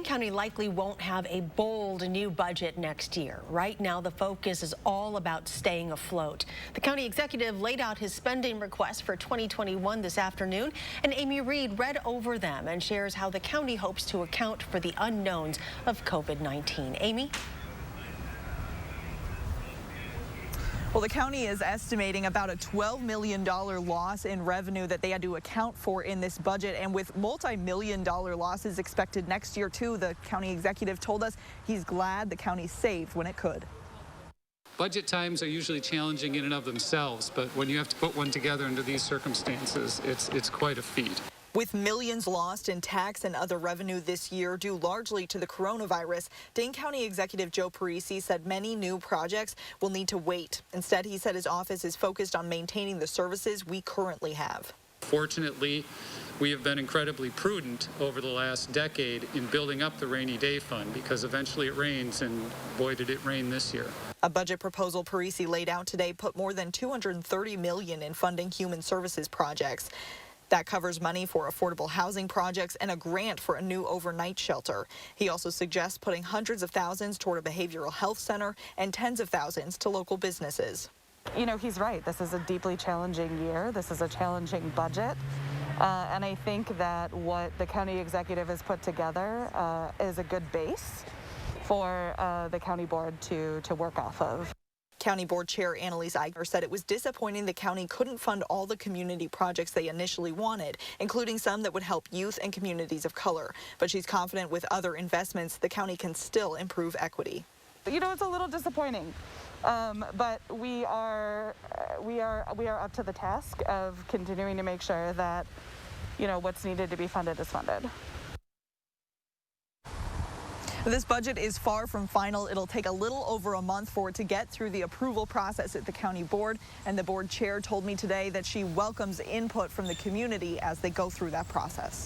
County likely won't have a bold new budget next year. Right now, the focus is all about staying afloat. The county executive laid out his spending requests for 2021 this afternoon, and Amy Reed read over them and shares how the county hopes to account for the unknowns of COVID-19. Amy? Well, the county is estimating about a $12 million loss in revenue that they had to account for in this budget. And with multi-million-dollar losses expected next year, too, the county executive told us he's glad the county saved when it could. Budget times are usually challenging in and of themselves, but when you have to put one together under these circumstances, it's quite a feat. With millions lost in tax and other revenue this year due largely to the coronavirus, Dane County Executive Joe Parisi said many new projects will need to wait. Instead, he said his office is focused on maintaining the services we currently have. Fortunately, we have been incredibly prudent over the last decade in building up the rainy day fund because eventually it rains, and boy, did it rain this year. A budget proposal Parisi laid out today put more than $230 million in funding human services projects. That covers money for affordable housing projects and a grant for a new overnight shelter. He also suggests putting hundreds of thousands toward a behavioral health center and tens of thousands to local businesses. You know, he's right. This is a deeply challenging year. This is a challenging budget. And I think that what the county executive has put together is a good base for the county board to work off of. County Board Chair Annalise Eichner said it was disappointing the county couldn't fund all the community projects they initially wanted, including some that would help youth and communities of color. But she's confident with other investments, the county can still improve equity. You know, it's a little disappointing, but we are up to the task of continuing to make sure that, you know, what's needed to be funded is funded. This budget is far from final. It'll take a little over a month for it to get through the approval process at the county board. And the board chair told me today that she welcomes input from the community as they go through that process.